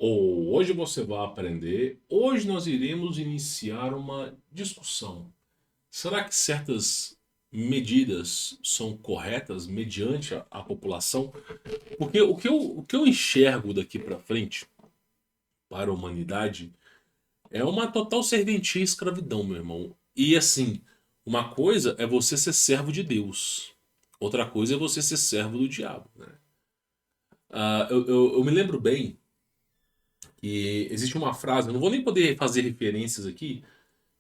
Hoje você vai aprender. Hoje nós iremos iniciar uma discussão. Será que certas medidas são corretas mediante a população? Porque o que eu enxergo daqui para frente para a humanidade é uma total serventia e escravidão, meu irmão. E assim, uma coisa é você ser servo de Deus, outra coisa é você ser servo do diabo, né? Eu me lembro bem que existe uma frase, eu não vou nem poder fazer referências aqui,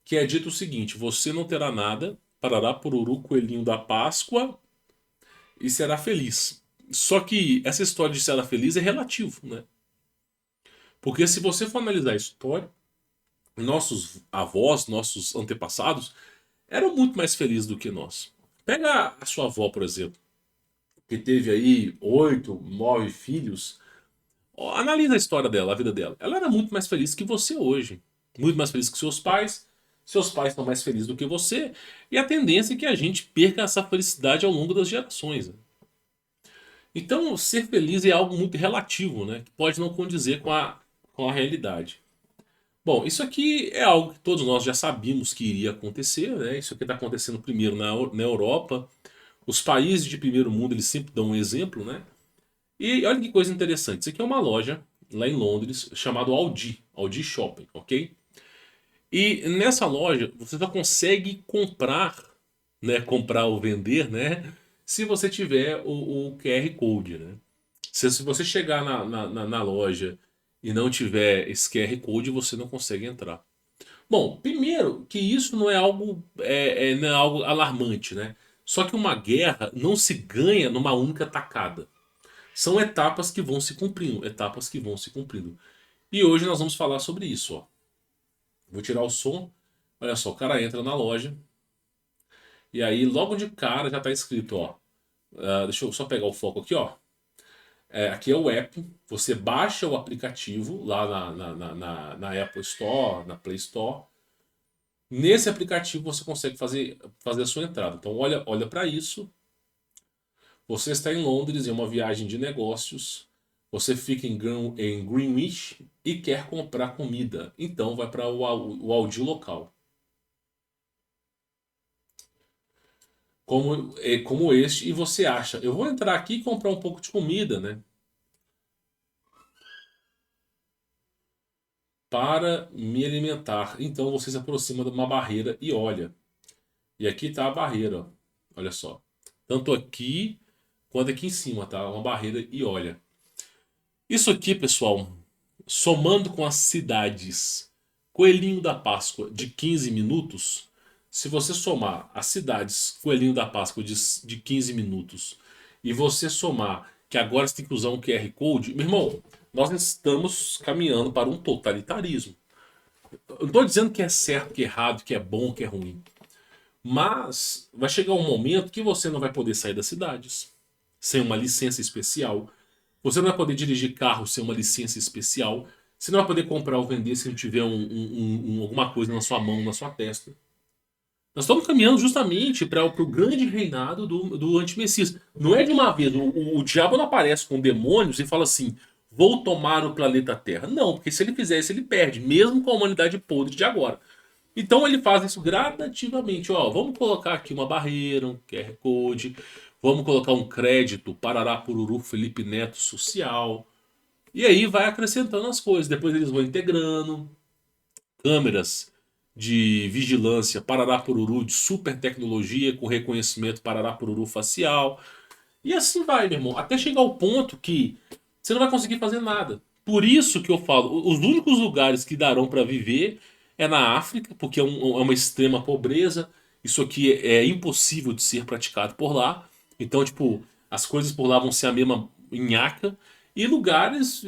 que é dito o seguinte: você não terá nada, parará poruru, coelhinho da Páscoa e será feliz. Só que essa história de será feliz é relativo, né? Porque se você for analisar a história, nossos avós, nossos antepassados eram muito mais felizes do que nós. Pega a sua avó, por exemplo, que teve aí 8, 9 filhos. Ó, analisa a história dela, a vida dela. Ela era muito mais feliz que você hoje. Muito mais feliz que seus pais. Seus pais estão mais felizes do que você. E a tendência é que a gente perca essa felicidade ao longo das gerações, né? Então, ser feliz é algo muito relativo, né? Que pode não condizer com a realidade. Bom, isso aqui é algo que todos nós já sabíamos que iria acontecer, né? Isso aqui está acontecendo primeiro na Europa. Os países de primeiro mundo eles sempre dão um exemplo, né? E olha que coisa interessante. Isso aqui é uma loja lá em Londres chamada Aldi, Aldi Shopping, ok? E nessa loja você só consegue comprar, né? Comprar ou vender, né? Se você tiver o QR Code, né? Se você chegar na loja e não tiver esse QR Code, você não consegue entrar. Bom, primeiro que isso não é algo, não é algo alarmante, né? Só que uma guerra não se ganha numa única tacada. São etapas que vão se cumprindo, etapas que vão se cumprindo. E hoje nós vamos falar sobre isso, ó. Vou tirar o som. Olha só, o cara entra na loja e aí logo de cara já está escrito, ó. Deixa eu só pegar o foco aqui, ó. Aqui é o app. Você baixa o aplicativo lá na Apple Store, na Play Store. Nesse aplicativo você consegue fazer a sua entrada. Então olha para isso. Você está em Londres em uma viagem de negócios. Você fica em Greenwich e quer comprar comida. Então vai para o Aldi local. Como este, e você acha, eu vou entrar aqui e comprar um pouco de comida, né? Para me alimentar. Então você se aproxima de uma barreira e olha. E aqui está a barreira, ó. Olha só. Tanto aqui quanto aqui em cima, tá? Uma barreira e olha. Isso aqui, pessoal, somando com as cidades Coelhinho da Páscoa de 15 minutos, se você somar as cidades Coelhinho da Páscoa de 15 minutos e você somar que agora você tem que usar um QR Code, meu irmão, nós estamos caminhando para um totalitarismo. Eu não estou dizendo que é certo, que é errado, que é bom, que é ruim. Mas vai chegar um momento que você não vai poder sair das cidades sem uma licença especial. Você não vai poder dirigir carro sem uma licença especial. Você não vai poder comprar ou vender se não tiver alguma coisa na sua mão, na sua testa. Nós estamos caminhando justamente para o grande reinado do antimessias. Não é de uma vez. O diabo não aparece com demônios e fala assim: vou tomar o planeta Terra. Não, porque se ele fizer isso, ele perde, mesmo com a humanidade podre de agora. Então ele faz isso gradativamente. Ó, vamos colocar aqui uma barreira, um QR Code. Vamos colocar um crédito Parará Pururu Felipe Neto social. E aí vai acrescentando as coisas. Depois eles vão integrando câmeras de vigilância Parará Pururu de super tecnologia com reconhecimento Parará Pururu facial. E assim vai, meu irmão. Até chegar ao ponto que você não vai conseguir fazer nada. Por isso que eu falo, os únicos lugares que darão para viver é na África, porque é uma extrema pobreza. Isso aqui é impossível de ser praticado por lá. Então, tipo, as coisas por lá vão ser a mesma nhaca. E lugares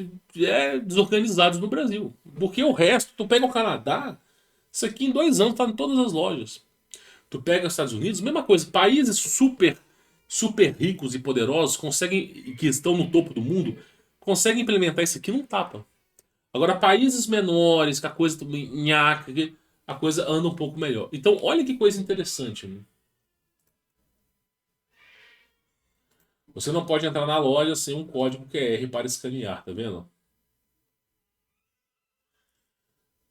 desorganizados no Brasil. Porque o resto, tu pega o Canadá, isso aqui em 2 anos tá em todas as lojas. Tu pega os Estados Unidos, mesma coisa. Países super ricos e poderosos conseguem, que estão no topo do mundo, conseguem implementar isso aqui num tapa. Agora, países menores, que a coisa nhaca, a coisa anda um pouco melhor. Então, olha que coisa interessante, né? Você não pode entrar na loja sem um código QR para escanear, tá vendo?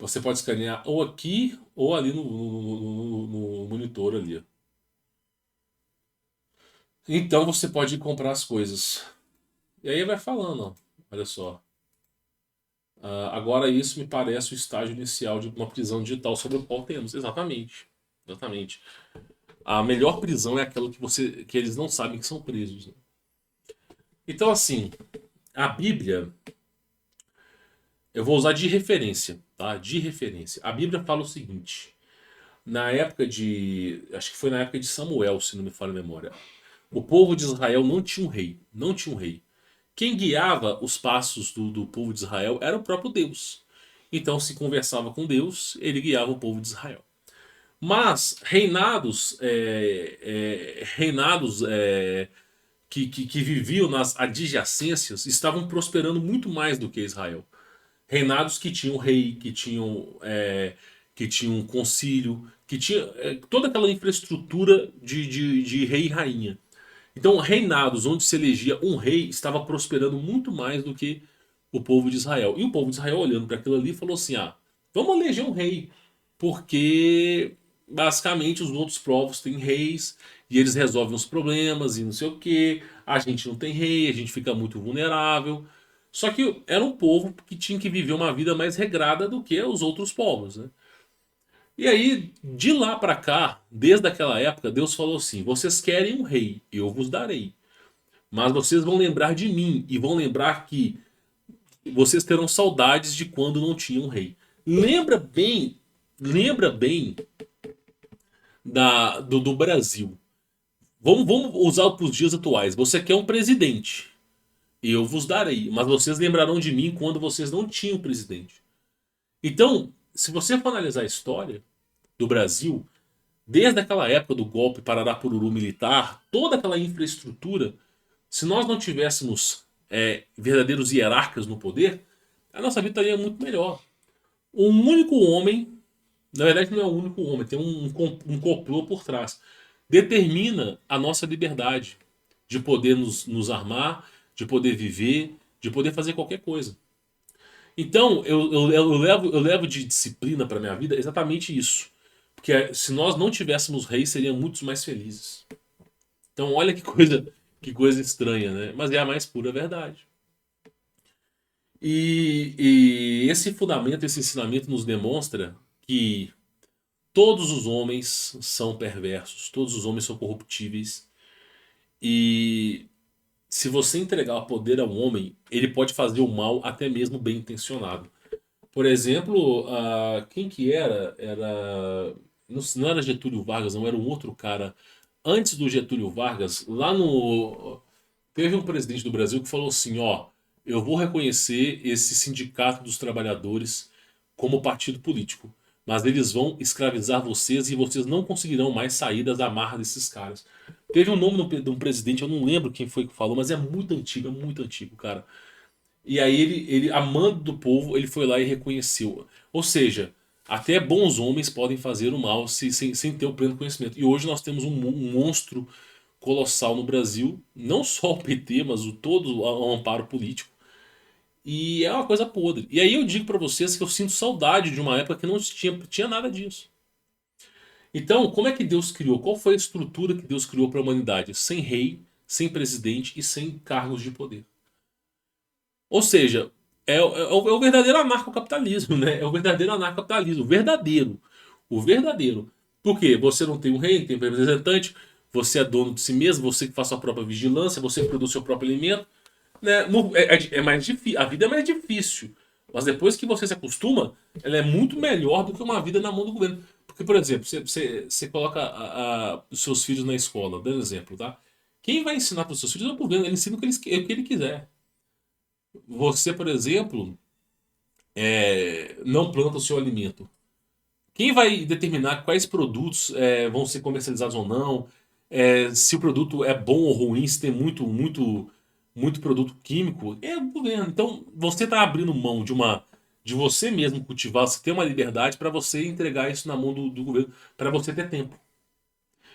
Você pode escanear ou aqui ou ali no monitor ali. Então você pode comprar as coisas. E aí vai falando, ó. Olha só. Agora isso me parece o estágio inicial de uma prisão digital sobre o qual temos. Exatamente. Exatamente. A melhor prisão é aquela que eles não sabem que são presos, né? Então, assim, a Bíblia, eu vou usar de referência, tá? De referência. A Bíblia fala o seguinte: na época de. Acho que foi na época de Samuel, se não me falha a memória. O povo de Israel não tinha um rei. Não tinha um rei. Quem guiava os passos do povo de Israel era o próprio Deus. Então, se conversava com Deus, ele guiava o povo de Israel. Mas reinados que viviam nas adjacências estavam prosperando muito mais do que Israel. Reinados que tinham rei, que tinham um concílio, que tinha toda aquela infraestrutura de rei e rainha. Então, reinados onde se elegia um rei estava prosperando muito mais do que o povo de Israel. E o povo de Israel, olhando para aquilo ali, falou assim: vamos eleger um rei, porque basicamente os outros povos têm reis e eles resolvem os problemas e não sei o que. A gente não tem rei, a gente fica muito vulnerável. Só que era um povo que tinha que viver uma vida mais regrada do que os outros povos, né? E aí, de lá para cá, desde aquela época, Deus falou assim: vocês querem um rei, eu vos darei. Mas vocês vão lembrar de mim e vão lembrar que vocês terão saudades de quando não tinham um rei. Lembra bem do Brasil. Vamos usar para os dias atuais. Você quer um presidente, eu vos darei. Mas vocês lembrarão de mim quando vocês não tinham presidente. Então, se você for analisar a história do Brasil, desde aquela época do golpe Parará-Pururu militar, toda aquela infraestrutura, se nós não tivéssemos verdadeiros hierarcas no poder, a nossa vida estaria muito melhor. Um único homem, na verdade não é um único homem, tem um complô por trás, determina a nossa liberdade de poder nos armar, de poder viver, de poder fazer qualquer coisa. Então, eu levo de disciplina para minha vida exatamente isso. Porque se nós não tivéssemos reis, seríamos muito mais felizes. Então, olha que coisa estranha, né? Mas é a mais pura verdade. E esse fundamento, esse ensinamento nos demonstra que todos os homens são perversos, todos os homens são corruptíveis. E se você entregar o poder ao homem, ele pode fazer o mal até mesmo bem intencionado. Por exemplo, quem que era? Não era Getúlio Vargas, não, era um outro cara. Antes do Getúlio Vargas, lá no. Teve um presidente do Brasil que falou assim: ó, eu vou reconhecer esse sindicato dos trabalhadores como partido político, mas eles vão escravizar vocês e vocês não conseguirão mais sair das amarras desses caras. Teve um nome de um presidente, eu não lembro quem foi que falou, mas é muito antigo, cara. E aí ele amando do povo, ele foi lá e reconheceu. Ou seja, até bons homens podem fazer o mal sem ter o pleno conhecimento. E hoje nós temos um monstro colossal no Brasil, não só o PT, mas todo o amparo político. E é uma coisa podre. E aí eu digo pra vocês que eu sinto saudade de uma época que não tinha nada disso. Então, como é que Deus criou? Qual foi a estrutura que Deus criou para a humanidade? Sem rei, sem presidente e sem cargos de poder. Ou seja, é o verdadeiro anarcocapitalismo, né? É o verdadeiro anarcocapitalismo. O verdadeiro. O verdadeiro. Por quê? Você não tem um rei, não tem um representante, você é dono de si mesmo, você que faz sua própria vigilância, você produz seu próprio alimento. Né? É mais difícil. A vida é mais difícil. Mas depois que você se acostuma, ela é muito melhor do que uma vida na mão do governo. Porque, por exemplo, você coloca os seus filhos na escola, dando exemplo, tá? Quem vai ensinar para os seus filhos é o governo, ele ensina o que ele quiser. Você, por exemplo, não planta o seu alimento. Quem vai determinar quais produtos vão ser comercializados ou não, se o produto é bom ou ruim, se tem muito produto químico, é o governo. Então, você está abrindo mão de você mesmo cultivar, você ter uma liberdade para você entregar isso na mão do governo, para você ter tempo.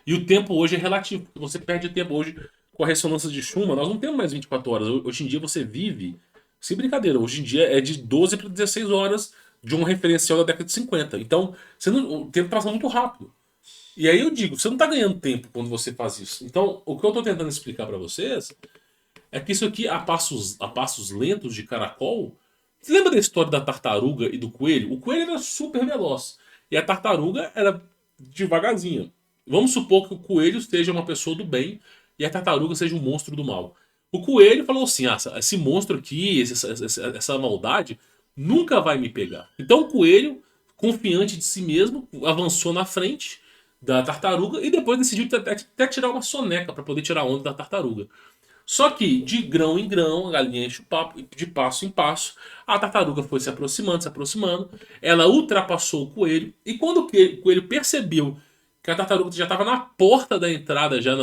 E o tempo hoje é relativo, porque você perde tempo hoje com a ressonância de Schumann, nós não temos mais 24 horas. Hoje em dia você vive, sem brincadeira, hoje em dia é de 12 para 16 horas de um referencial da década de 50. Então, o tempo passa muito rápido. E aí eu digo, você não está ganhando tempo quando você faz isso. Então, o que eu estou tentando explicar para vocês é que isso aqui, a passos lentos de caracol. Você lembra da história da tartaruga e do coelho? O coelho era super veloz. E a tartaruga era devagarzinha. Vamos supor que o coelho seja uma pessoa do bem e a tartaruga seja um monstro do mal. O coelho falou assim: ah, esse monstro aqui, essa maldade, nunca vai me pegar. Então o coelho, confiante de si mesmo, avançou na frente da tartaruga e depois decidiu até tirar uma soneca para poder tirar a onda da tartaruga. Só que, de grão em grão, a galinha enche o papo, de passo em passo, a tartaruga foi se aproximando, ela ultrapassou o coelho, e quando o coelho percebeu que a tartaruga já estava na porta da entrada já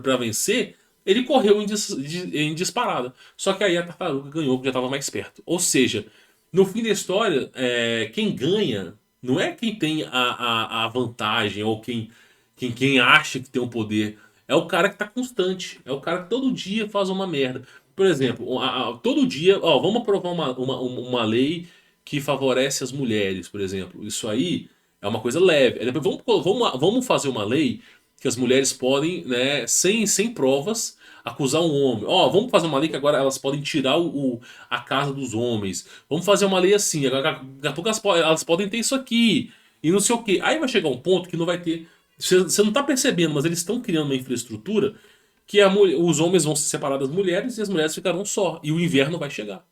para vencer, ele correu em disparada. Só que aí a tartaruga ganhou, porque já estava mais perto. Ou seja, no fim da história, quem ganha não é quem tem a vantagem ou quem acha que tem o poder. É o cara que tá constante. É o cara que todo dia faz uma merda. Por exemplo, todo dia, ó, vamos aprovar uma lei que favorece as mulheres, por exemplo. Isso aí é uma coisa leve. Aí depois vamos fazer uma lei que as mulheres podem, né, sem provas, acusar um homem. Ó, vamos fazer uma lei que agora elas podem tirar a casa dos homens. Vamos fazer uma lei assim. Agora, daqui a pouco elas podem ter isso aqui. E não sei o quê. Aí vai chegar um ponto que não vai ter. Você não está percebendo, mas eles estão criando uma infraestrutura que os homens vão se separar das mulheres e as mulheres ficarão só. E o inverno vai chegar.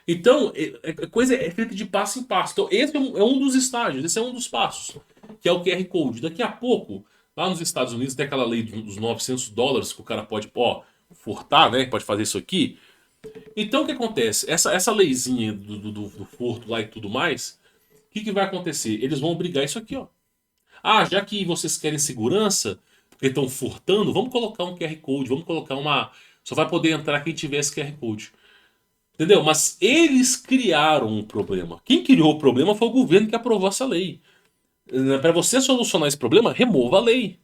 Então, a coisa é feita de passo em passo. Então, esse é um dos estágios, esse é um dos passos, que é o QR Code. Daqui a pouco, lá nos Estados Unidos, tem aquela lei dos US$ 900 que o cara pode, ó, furtar, né? Pode fazer isso aqui. Então, o que acontece? Essa leizinha do furto lá e tudo mais, o que vai acontecer? Eles vão obrigar isso aqui, ó. Ah, já que vocês querem segurança, porque estão furtando, vamos colocar um QR Code, vamos colocar uma. Só vai poder entrar quem tiver esse QR Code. Entendeu? Mas eles criaram um problema. Quem criou o problema foi o governo que aprovou essa lei. Para você solucionar esse problema, remova a lei.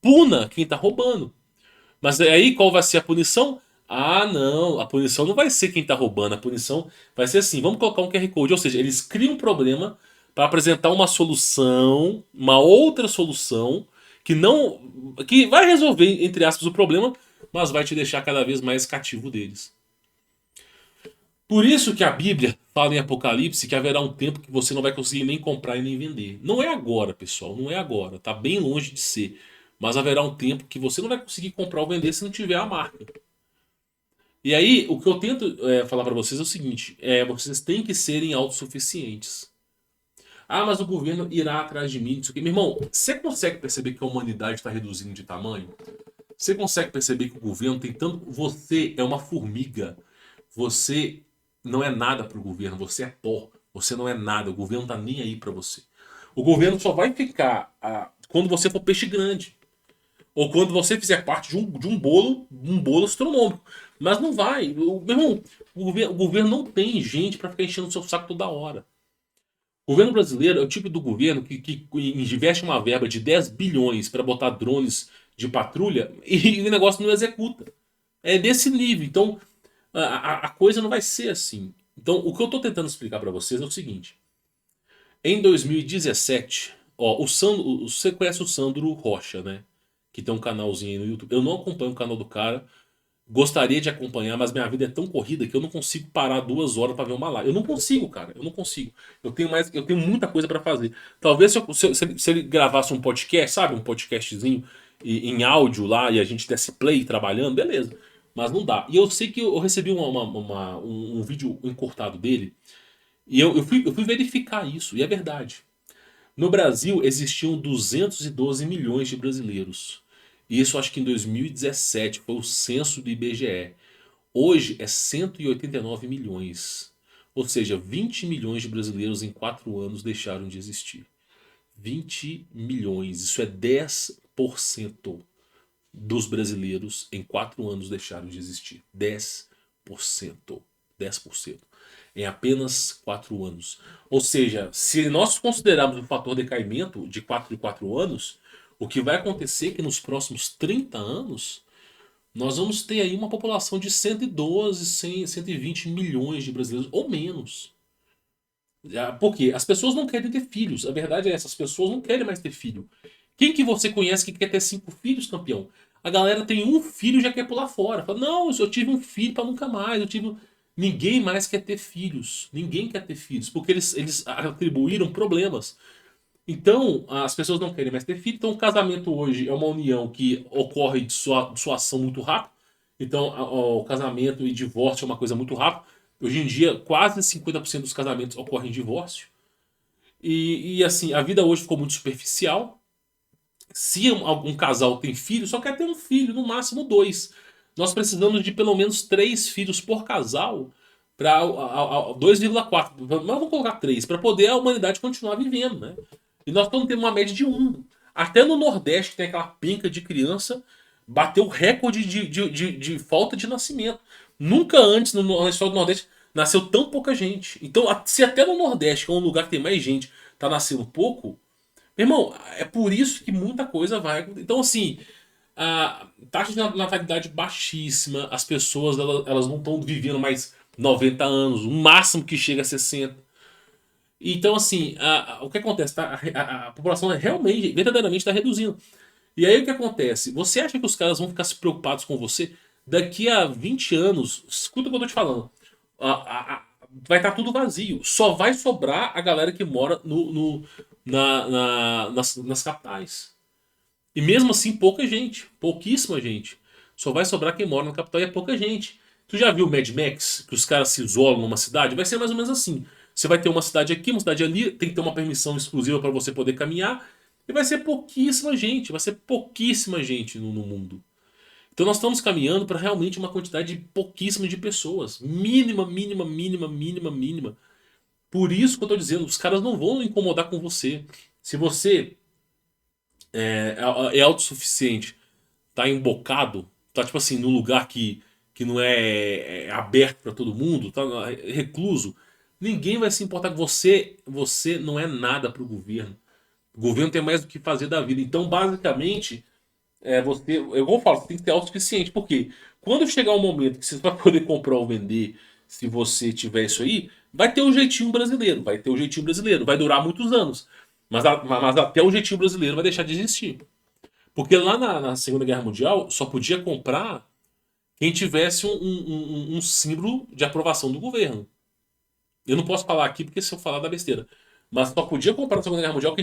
Puna quem está roubando. Mas aí qual vai ser a punição? Ah, não. A punição não vai ser quem está roubando. A punição vai ser assim: vamos colocar um QR Code. Ou seja, eles criam um problema para apresentar uma solução, uma outra solução que não. Que vai resolver, entre aspas, o problema, mas vai te deixar cada vez mais cativo deles. Por isso que a Bíblia fala em Apocalipse que haverá um tempo que você não vai conseguir nem comprar e nem vender. Não é agora, pessoal, não é agora. Tá bem longe de ser. Mas haverá um tempo que você não vai conseguir comprar ou vender se não tiver a marca. E aí, o que eu tento falar para vocês é o seguinte: vocês têm que serem autossuficientes. Ah, mas o governo irá atrás de mim. Isso aqui. Meu irmão, você consegue perceber que a humanidade está reduzindo de tamanho? Você consegue perceber que o governo tem tanto. Você é uma formiga. Você não é nada para o governo. Você é pó. Você não é nada. O governo tá nem aí para você. O governo só vai ficar quando você for peixe grande. Ou quando você fizer parte um bolo astronômico. Mas não vai. Meu irmão, o governo não tem gente para ficar enchendo o seu saco toda hora. O governo brasileiro é o tipo do governo que investe uma verba de 10 bilhões para botar drones de patrulha e o negócio não executa. É desse nível. Então, a coisa não vai ser assim. Então, o que eu estou tentando explicar para vocês é o seguinte. Em 2017, ó, você conhece o Sandro Rocha, né? Que tem um canalzinho aí no YouTube. Eu não acompanho o canal do cara. Gostaria de acompanhar, mas minha vida é tão corrida que eu não consigo parar 2 horas para ver uma live. Eu não consigo, cara. Eu não consigo. Eu tenho muita coisa para fazer. Talvez se ele gravasse um podcast, sabe? Um podcastzinho em áudio lá e a gente desse play trabalhando, beleza. Mas não dá. E eu sei que eu recebi um vídeo encurtado dele e eu fui verificar isso. E é verdade. No Brasil existiam 212 milhões de brasileiros. Isso acho que em 2017 foi o censo do IBGE. Hoje é 189 milhões. Ou seja, 20 milhões de brasileiros em 4 anos deixaram de existir. 20 milhões, isso é 10% dos brasileiros em 4 anos deixaram de existir. 10%. 10% em apenas 4 anos. Ou seja, se nós considerarmos o fator decaimento de 4 em 4 anos, o que vai acontecer é que nos próximos 30 anos nós vamos ter aí uma população de 112, 100, 120 milhões de brasileiros ou menos. Por quê? As pessoas não querem ter filhos. A verdade é essa, as pessoas não querem mais ter filho. Quem que você conhece que quer ter 5 filhos, campeão? A galera tem um filho e já quer pular fora. Fala, não, eu tive um filho para nunca mais. Eu tive... Ninguém mais quer ter filhos. Ninguém quer ter filhos. Porque eles atribuíram problemas. Então, as pessoas não querem mais ter filho. Então, o casamento hoje é uma união que ocorre de dissuasão muito rápido. Então, o casamento e divórcio é uma coisa muito rápida. Hoje em dia, quase 50% dos casamentos ocorrem em divórcio. Assim, a vida hoje ficou muito superficial. Se algum casal tem filho, só quer ter um filho, no máximo dois. Nós precisamos de pelo menos 3 filhos por casal para 2,4. Mas vamos colocar 3, para poder a humanidade continuar vivendo, né? E nós estamos tendo uma média de 1. Até no Nordeste, que tem aquela penca de criança, bateu o recorde de falta de nascimento. Nunca antes na história do Nordeste nasceu tão pouca gente. Então, se até no Nordeste, que é um lugar que tem mais gente, tá nascendo pouco, meu irmão, é por isso que muita coisa vai. Então, assim, a taxa de natalidade baixíssima, as pessoas elas não estão vivendo mais 90 anos, o máximo que chega a 60. Então, assim, o que acontece? Tá? A população realmente, verdadeiramente está reduzindo. E aí o que acontece? Você acha que os caras vão ficar se preocupados com você? Daqui a 20 anos, escuta o que eu tô te falando. Vai estar tudo vazio. Só vai sobrar a galera que mora nas capitais. E mesmo assim, pouca gente. Pouquíssima gente. Só vai sobrar quem mora na capital e é pouca gente. Tu já viu o Mad Max? Que os caras se isolam numa cidade? Vai ser mais ou menos assim. Você vai ter uma cidade aqui, uma cidade ali, tem que ter uma permissão exclusiva para você poder caminhar. E vai ser pouquíssima gente. Vai ser pouquíssima gente no mundo. Então nós estamos caminhando para realmente uma quantidade pouquíssima de pessoas. Mínima, mínima, mínima, mínima, mínima. Por isso que eu estou dizendo, os caras não vão incomodar com você. Se você é autossuficiente, tá embocado, tá tipo assim, num lugar que não é aberto para todo mundo, tá recluso, ninguém vai se importar com você. Você não é nada para o governo. O governo tem mais do que fazer da vida. Então, basicamente, eu vou falar, você tem que ser autossuficiente. Porque quando chegar um momento que você vai poder comprar ou vender, se você tiver isso aí, vai ter o jeitinho brasileiro. Vai ter o jeitinho brasileiro. Vai durar muitos anos. Mas até o jeitinho brasileiro vai deixar de existir. Porque lá na Segunda Guerra Mundial só podia comprar quem tivesse um símbolo de aprovação do governo. Eu não posso falar aqui porque se eu falar dá besteira. Mas só podia comprar na Segunda Guerra Mundial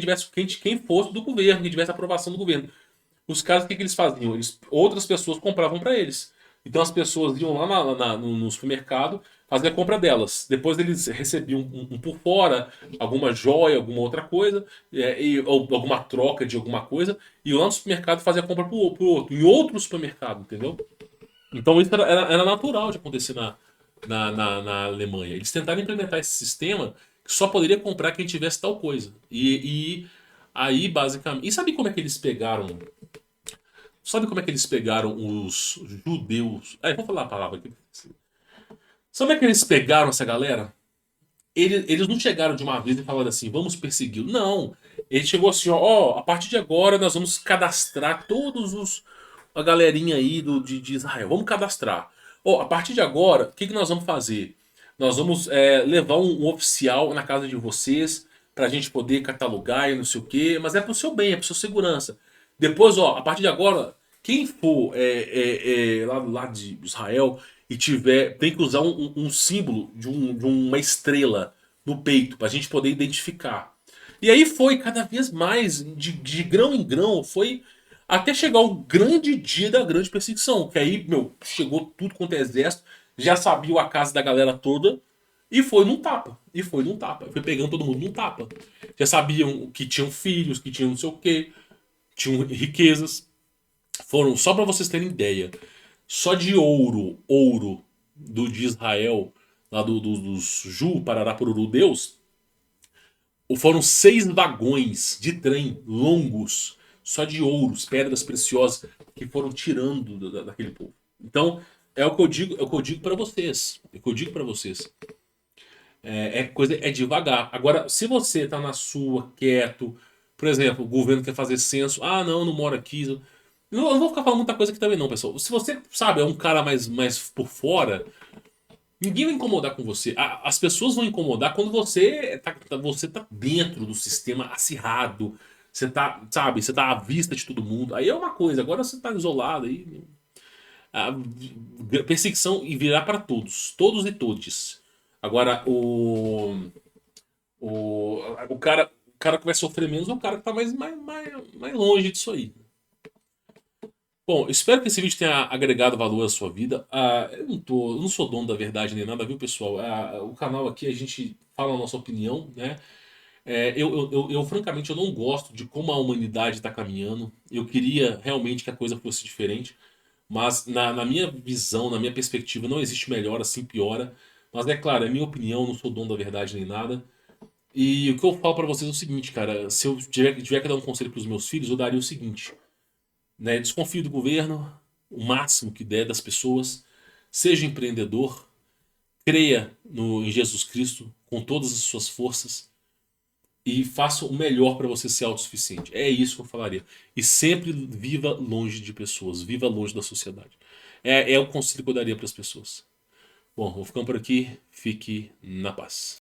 quem fosse do governo, quem tivesse aprovação do governo. Os caras, o que eles faziam? Outras pessoas compravam para eles. Então as pessoas iam lá no supermercado fazer a compra delas. Depois eles recebiam um por fora, alguma joia, alguma outra coisa, ou alguma troca de alguma coisa, e iam lá no supermercado fazer a compra pro outro, em outro supermercado, entendeu? Então isso era natural de acontecer na Alemanha. Eles tentaram implementar esse sistema que só poderia comprar quem tivesse tal coisa. E aí, basicamente. E sabe como é que eles pegaram? Sabe como é que eles pegaram os judeus? Vou falar a palavra aqui. Sabe como é que eles pegaram essa galera? Eles não chegaram de uma vez e falaram assim, vamos persegui-lo. Não. Ele chegou assim, ó, a partir de agora nós vamos cadastrar a galerinha aí de Israel. Vamos cadastrar. Ó, a partir de agora, o que nós vamos fazer? Nós vamos levar um oficial na casa de vocês pra gente poder catalogar e não sei o quê. Mas é pro seu bem, é pro sua segurança. Depois, ó, a partir de agora, quem for lá de Israel e tiver, tem que usar um símbolo de uma estrela no peito pra gente poder identificar. E aí foi cada vez mais, de grão em grão, foi até chegar o grande dia da grande perseguição. Que aí, meu, chegou tudo quanto é exército, já sabia a casa da galera toda, e foi num tapa. E foi num tapa. Foi pegando todo mundo num tapa. Já sabiam que tinham filhos, que tinham não sei o quê, tinham riquezas. Foram, só para vocês terem ideia, só de ouro de Israel, lá dos Ju, Parará, Pururu, Deus, foram 6 vagões de trem longos, só de ouros, pedras preciosas, que foram tirando daquele povo. Então, é o que eu digo, é o que eu digo para vocês. É o que eu digo para vocês. É devagar. Agora, se você tá na sua, quieto, por exemplo, o governo quer fazer censo, não, eu não moro aqui. Eu não vou ficar falando muita coisa aqui também não, pessoal. Se você, sabe, é um cara mais por fora, Ninguém vai incomodar com você. As pessoas vão incomodar quando você tá dentro do sistema acirrado. Você tá, sabe, você tá à vista de todo mundo. Aí é uma coisa, agora você tá isolado aí. A perseguição e virar para todos. Todos e todes. Agora, o, o cara que vai sofrer menos é o cara que tá mais longe disso aí. Bom, espero que esse vídeo tenha agregado valor à sua vida. Eu não sou dono da verdade nem nada, viu, pessoal? O canal aqui a gente fala a nossa opinião, né? Francamente, eu não gosto de como a humanidade está caminhando. Eu queria realmente que a coisa fosse diferente. Mas na minha visão, na minha perspectiva, não existe melhora, assim piora. Mas é claro, é minha opinião, eu não sou dono da verdade nem nada. E o que eu falo pra vocês é o seguinte, cara. Se eu tiver que dar um conselho pros meus filhos, eu daria o seguinte, né? Desconfie do governo, o máximo que der das pessoas. Seja empreendedor, creia em Jesus Cristo com todas as suas forças e faça o melhor para você ser autossuficiente. É isso que eu falaria. E sempre viva longe de pessoas, viva longe da sociedade. É o conselho que eu daria para as pessoas. Bom, vou ficando por aqui. Fique na paz.